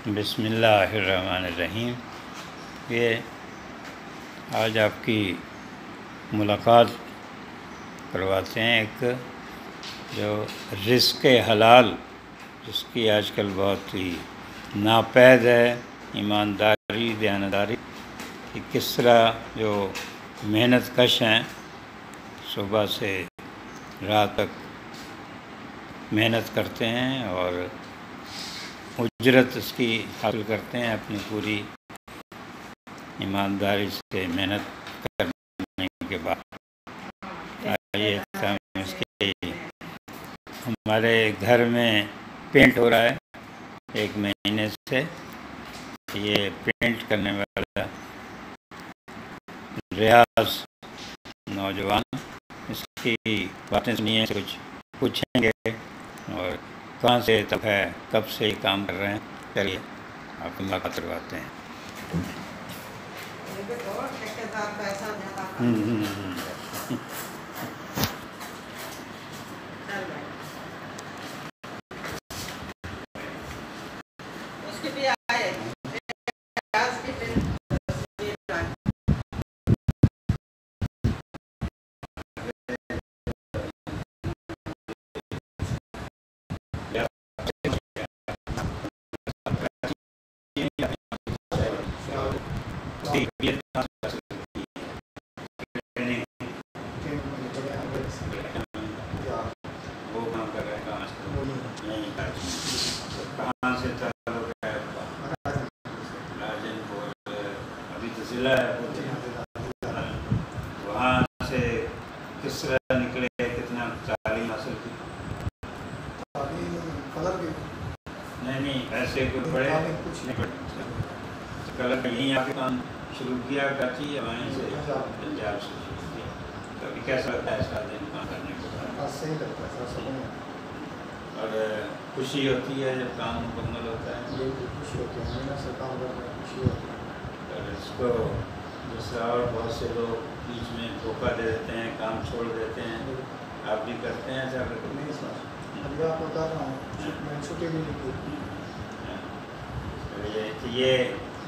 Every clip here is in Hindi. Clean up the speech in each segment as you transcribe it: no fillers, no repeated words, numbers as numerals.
बिस्मिल्लाहिर्रहमानिर्रहीम। ये आज आपकी मुलाकात करवाते हैं एक जो रिज़्क़ हलाल जिसकी आजकल बहुत ही नापैद है, ईमानदारी, दयानतदारी कि किस तरह जो मेहनत कश हैं, सुबह से रात तक मेहनत करते हैं और उजरत उसकी हासिल करते हैं अपनी पूरी ईमानदारी से मेहनत करने के बाद। आइए इसके हमारे घर में पेंट हो रहा है 1 महीने से। ये पेंट करने वाला रियाज नौजवान, इसकी बातें सुनिए, कुछ पूछेंगे और कहाँ से तक है, कब से ही काम कर रहे हैं। चलिए आपको मुलाकात करवाते हैं। वो काम कर रहे हैं, कहाँ से ताल्लुक़ है आपका? राजनपुर, अभी तो ज़िला है, वहाँ से किस तरह निकले, कितना तालीम हासिल की? नहीं ऐसे कोई पढ़े कुछ नहीं पढ़े। कलर यहीं आके काम शुरू किया कराची या वहीं से पंजाब से शुरू किया? तो अभी कैसा लगता है इसका दिन काम करने के बाद? सही लगता है सर, और खुशी होती है जब काम मुकम्मल होता है? बिल्कुल खुशी होती है, मेहनत से काम करने में खुशी होती है। और इसको जैसे और बहुत से लोग बीच में धोखा दे देते हैं, काम छोड़ देते हैं, आप भी करते हैं ऐसा? नहीं सर, अभी आपको बता रहा हूँ, मैंने छुट्टी भी नहीं की। ये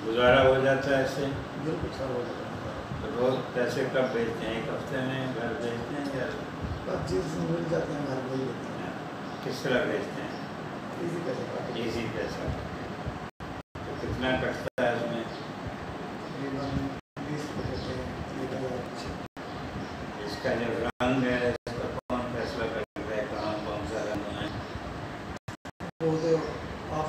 गुजारा हो जाता है इससे? बिल्कुल सर, हो जाता है। तो रोज़ पैसे कब भेजते हैं? 1 हफ्ते में घर भेजते हैं या बस जिस दिन मिल जाते हैं घर भेज देते हैं। किस तरह भेजते हैं? इजी पैसा। इजी पैसा। तो कितना कटता है उसमें? तकरीबन 20 रुपये देते हैं। इसका जो रंग है, इसका कौन फैसला करता है कहाँ कौन सा रंग है? वो तो आप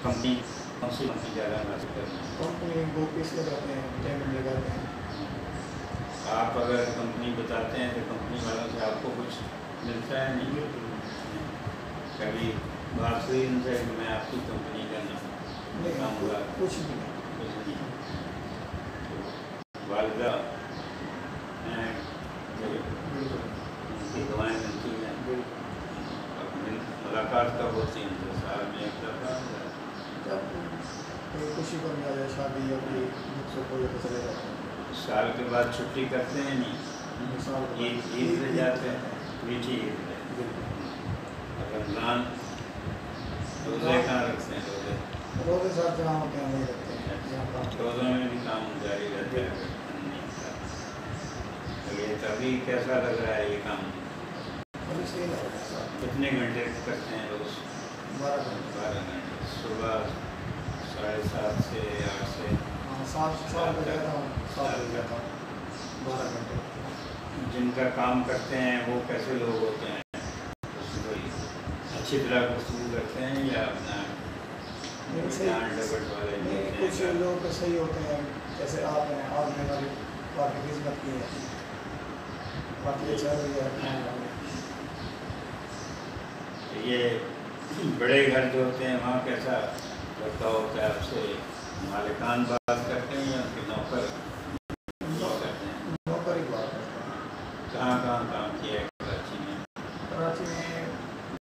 कंपनी कौन सी ज़्यादा हासिल करनी है? कंपनी 2 पीस लगाते हैं, पेमेंट लगाते हैं। आप अगर कंपनी बताते हैं तो कंपनी वालों से आपको कुछ मिलता है? नहीं। कभी बात हुई उनसे कि मैं आपकी कंपनी का नाम हुआ? कुछ नहीं। वालिदा उनकी दुआएं मिलती हैं। मुलाकात कब होती है उनसे? साल में 1 दफ़ा? जब कोई खुशी बन जाए, शादी या कोई दुख सुख हो तो चले जाते हैं। साल के बाद छुट्टी करते हैं? नहीं। ईद में जाते हैं, मीठी ईद में। रमज़ान रोज़े कहाँ रखते हैं? रोज़े साथ जहाँ होते हैं वहीं रखते हैं। रोज़ों में भी काम जारी रहता है? तो ये तभी कैसा लग रहा है ये काम? अभी सही लग रहा है सर। कितने घंटे करते हैं रोज़? 12 घंटे। 12 घंटे। सुबह 7:30 से 8 से? हाँ, 7 बजे जाता हूँ, 7 बजे जाता हूँ, 12 घंटे। जिनका काम करते हैं वो कैसे लोग होते हैं? अच्छी तरह गुफ्तगू करते हैं या अपना नहीं, कुछ लोग तो सही होते हैं, जैसे आप हैं, आपने हमारी काफ़ी खिदमत की है, काफ़ी अच्छा है। ये बड़े घर जो होते हैं वहाँ कैसा लगता होता है आपसे? मालिकान बात करते हैं या उनके नौकर करते हैं? नौकर ही बात करते हैं। कहाँ काम किया है कराची में? कराची में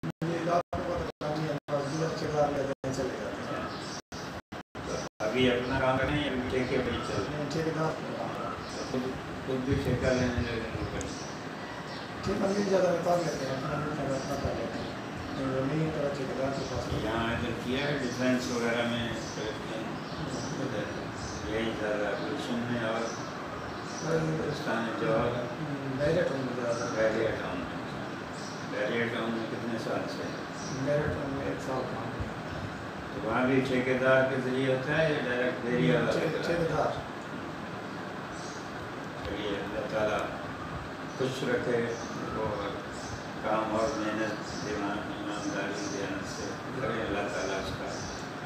मुझे इलाका पता नहीं है, बस चला लेते चले जाते हैं। तो अभी अपना काम करें या ठेके पर ही चल रहे हैं? ठेकेदार खुद भी ठेका लेने लगे? ठेका मिल ज़्यादा निकाल लेते हैं, अपना मिलने का अपना कर लेते हैं। नहीं वो नहीं है, ठेकेदार के पास यहाँ इधर किया है डिफेंस वगैरह में सिलेक्शन, इधर यही ज़्यादा गुलशन में और हिंदुस्तान जवाहर बैरिया टाउन में ज़्यादा बैरिया टाउन में। बैरिया टाउन में कितने साल से? बैरिया टाउन में 1 साल काम किया। तो वहाँ भी ठेकेदार के जरिए होता है या डायरेक्ट बैरिया वाला? ठेकेदार। चलिए अल्लाह ताला खुश रखे और काम और मेहनत दिमाग ईमानदारी देने से करे, अल्लाह ताला उसका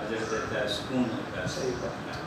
अजर देता है, सुकून होता है। सही बात है।